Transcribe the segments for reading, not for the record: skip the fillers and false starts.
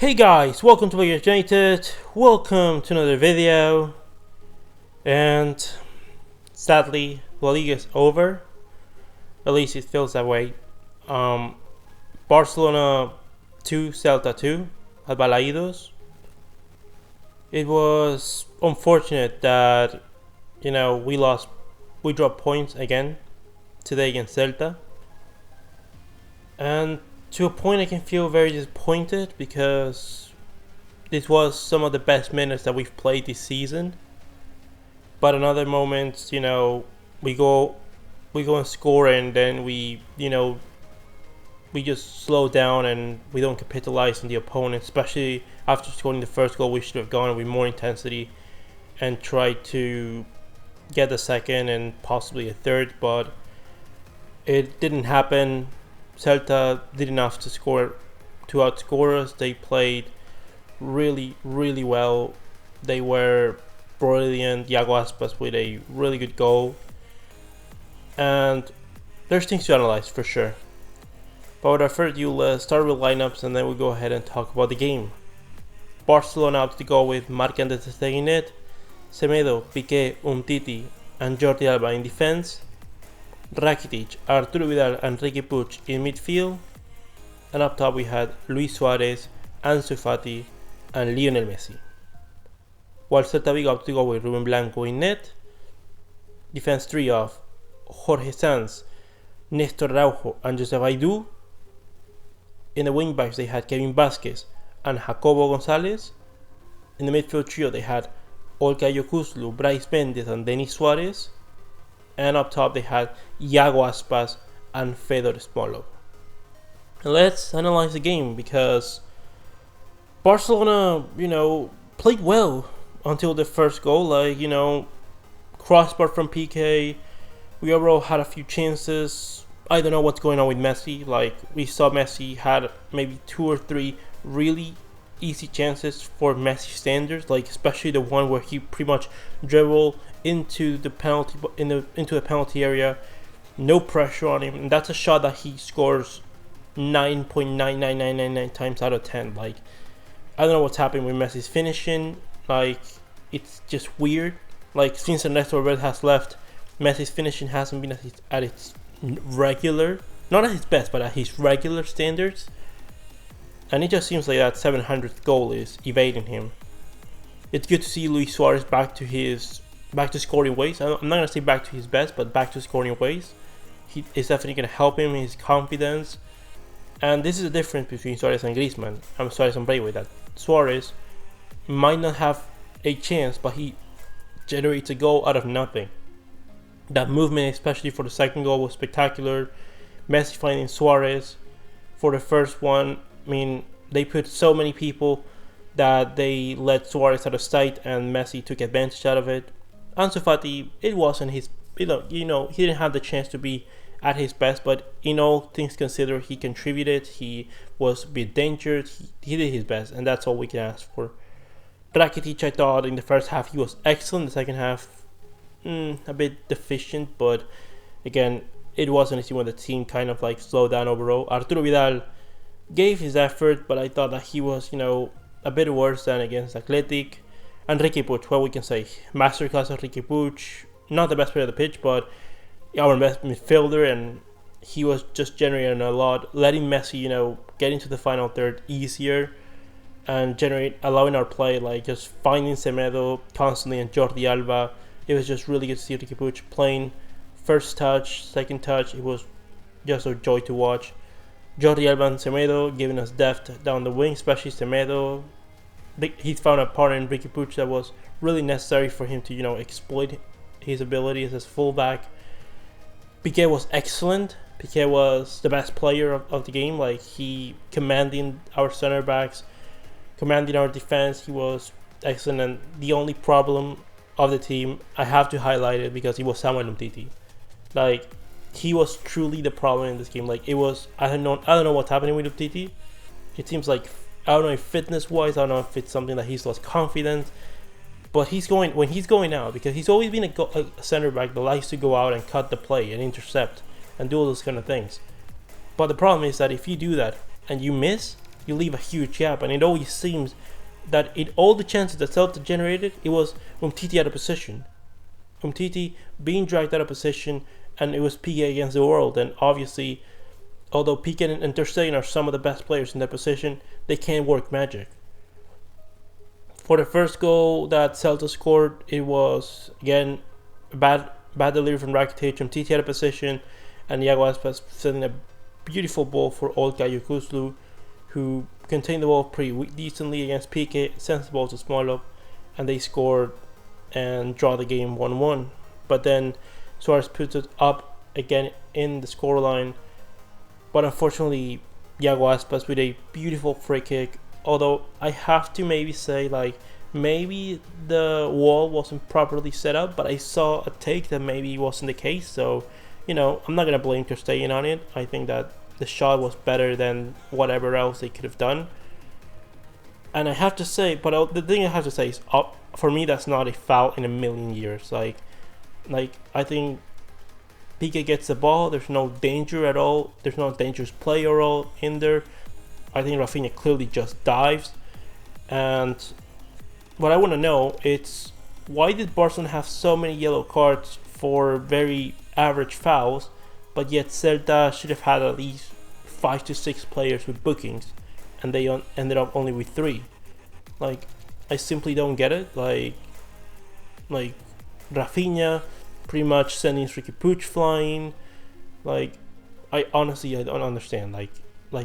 Hey guys, welcome to Balaidos United. Welcome to another video. And sadly, La Liga is over. At least it feels that way. Barcelona 2, Celta 2 at Balaidos. It was unfortunate that we dropped points again today against Celta. And to a point I can feel very disappointed because this was some of the best minutes that we've played this season. But in other moments, we go and score and then we just slow down and we don't capitalize on the opponent, especially after scoring the first goal. We should have gone with more intensity and tried to get the second and possibly a third, but it didn't happen. Celta did enough to outscore us. They played really, really well. They were brilliant. Iago Aspas with a really good goal. And there's things to analyze for sure. But without further ado, let's start with lineups and then we'll go ahead and talk about the game. Barcelona out to go with Marc André ter Stegen, Semedo, Piqué, Umtiti, and Jordi Alba in defense. Rakitic, Arturo Vidal and Riqui Puig in midfield, and up top we had Luis Suarez, Ansu Fati and Lionel Messi. While Celta Vigo up to go with Ruben Blanco in net, defense 3 of Jorge Sanz, Nestor Araujo and Joseph Aidú. In the wing backs they had Kevin Vázquez and Jacobo González. In the midfield trio they had Olga Yokuslu, Brais Mendes and Denis Suarez. And up top they had Iago Aspas and Fedor Smolov. Let's analyze the game because Barcelona, played well until the first goal. Crossbar from Piqué. We overall had a few chances. I don't know what's going on with Messi. We saw Messi had maybe 2 or 3 really easy chances for Messi standards, especially the one where he pretty much dribbled into the penalty area, no pressure on him, and that's a shot that he scores 9.99999 times out of 10. I don't know what's happening with Messi's finishing. It's just weird. Since Ernesto Valverde has left, Messi's finishing hasn't been at its regular, not at his best, but at his regular standards. And it just seems like that 700th goal is evading him. It's good to see Luis Suarez back to scoring ways. I'm not going to say back to his best, but back to scoring ways. It's definitely going to help him in his confidence. And this is the difference between Suarez and Griezmann. Suarez and Braithwaite. That Suarez might not have a chance, but he generates a goal out of nothing. That movement, especially for the second goal, was spectacular. Messi finding Suarez for the first one. They put so many people that they let Suarez out of sight, and Messi took advantage out of it. Ansu Fati, it wasn't his, he didn't have the chance to be at his best, but all things considered, he contributed. He was a bit dangerous. He did his best, and that's all we can ask for. Rakitic, I thought in the first half he was excellent. The second half, a bit deficient, but again, it wasn't easy when the team kind of slowed down overall. Arturo Vidal gave his effort, but I thought that he was, a bit worse than against Athletic. And Riqui Puig, what we can say, masterclass of Riqui Puig, not the best player of the pitch, but our best midfielder, and he was just generating a lot, letting Messi, get into the final third easier, and allowing our play, just finding Semedo constantly and Jordi Alba. It was just really good to see Riqui Puig playing first touch, second touch. It was just a joy to watch. Jordi Alba and Semedo giving us depth down the wing, especially Semedo. He found a partner in Riqui Puig that was really necessary for him to, exploit his abilities as fullback. Piqué was excellent. Piqué was the best player of the game. He commanding our center backs, commanding our defense. He was excellent. And the only problem of the team, I have to highlight it because it was Samuel Umtiti. He was truly the problem in this game. It was, I don't know what's happening with Umtiti. It seems I don't know if fitness-wise, I don't know if it's something that he's lost confidence. But when he's going out, because he's always been a center back that likes to go out and cut the play and intercept and do all those kind of things. But the problem is that if you do that and you miss, you leave a huge gap, and it always seems that in all the chances that Celta generated, it was Umtiti out of position. Umtiti being dragged out of position, and it was Piqué against the world. And obviously, although Piqué and Ter Stegen are some of the best players in that position, they can't work magic. For the first goal that Celta scored, it was, again, bad delivery from Rakitic. Umtiti out of position, and Iago Aspas sending a beautiful ball for Olga Yukuzlu, who contained the ball pretty decently against Piqué, sends the ball to Smolov, and they scored and draw the game 1-1. But then Suarez puts it up again in the scoreline. But unfortunately, Iago Aspas with a beautiful free kick. Although I have to maybe say, like, maybe the wall wasn't properly set up, but I saw a take that maybe wasn't the case. So, I'm not going to blame Ter Stegen on it. I think that the shot was better than whatever else they could have done. And I have to say, but the thing I have to say is, for me, that's not a foul in a million years. Like I think Piqué gets the ball. There's no danger at all. There's no dangerous play or all in there. I think Rafinha clearly just dives. And what I want to know is, why did Barcelona have so many yellow cards for very average fouls, but yet Celta should have had at least 5 to 6 players with bookings, and they ended up only with 3. Like, I simply don't get it. Like Rafinha pretty much sending Riqui Puig flying. Like, I honestly don't understand. Like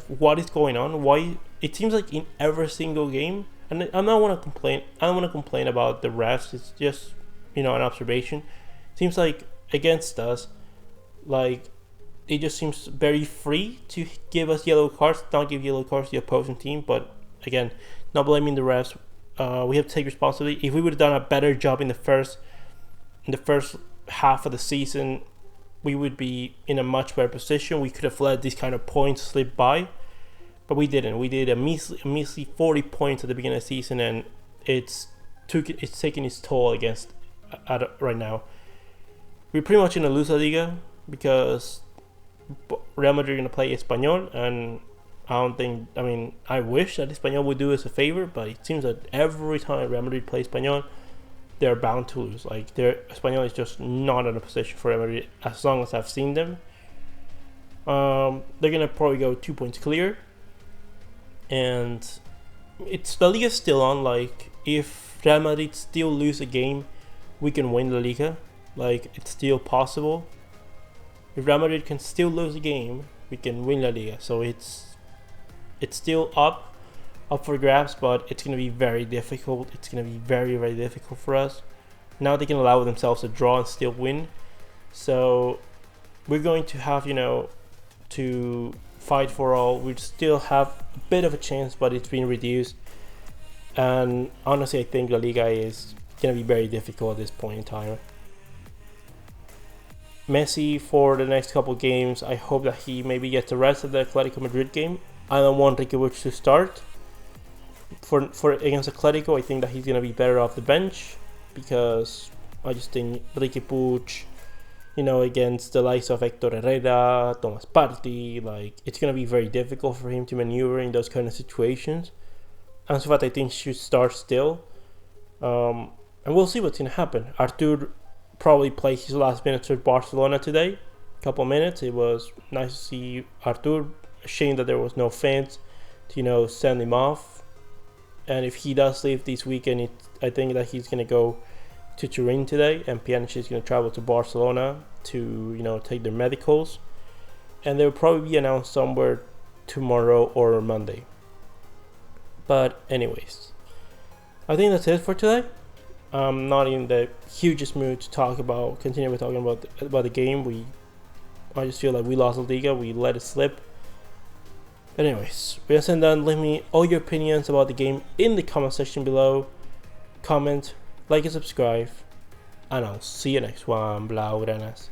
what is going on? Why it seems like in every single game, and I don't want to complain. I don't want to complain about the refs. It's just an observation. It seems like against us, like, it just seems very free to give us yellow cards, not give yellow cards to the opposing team. But again, not blaming the refs. We have to take responsibility. If we would have done a better job in the first half of the season, we would be in a much better position. We could have let these kind of points slip by, but we didn't. We did a measly 40 points at the beginning of the season, and it's taking its toll right now. We're pretty much gonna lose La Liga because Real Madrid are gonna play Espanyol, and I wish that Espanyol would do us a favor, but it seems that every time Real Madrid plays Espanyol, they're bound to lose. Like, Espanyol is just not in a position for Real Madrid as long as I've seen them. They're gonna probably go 2 points clear, and La Liga still on. Like, if Real Madrid still lose a game, we can win La Liga. Like, it's still possible. If Real Madrid can still lose a game, we can win La Liga. So it's still up for grabs, but it's going to be very difficult. It's going to be very, very difficult for us. Now they can allow themselves a draw and still win. So we're going to have, to fight for all. We still have a bit of a chance, but it's been reduced. And honestly, I think La Liga is going to be very difficult at this point in time. Messi for the next couple games, I hope that he maybe gets the rest of the Atletico Madrid game. I don't want Riqui Puig to start for against Atletico. I think that he's gonna be better off the bench, because I just think Riqui Puig, against the likes of Hector Herrera, Thomas Partey, like, it's gonna be very difficult for him to maneuver in those kind of situations. Ansu Fati, I think, should start still, and we'll see what's gonna happen. Artur probably played his last minutes with Barcelona today, couple minutes. It was nice to see Artur. Shame that there was no fans to send him off. And if he does leave this weekend, I think that he's gonna go to Turin today, and Pjanic is gonna travel to Barcelona to take their medicals, and they'll probably be announced somewhere tomorrow or Monday. But anyways, I think that's it for today. I'm not in the hugest mood to continue talking about the game. I just feel like we lost La Liga, we let it slip. But anyways, we are done. Leave me all your opinions about the game in the comment section below. Comment, like, and subscribe, and I'll see you next one. Blaugranas.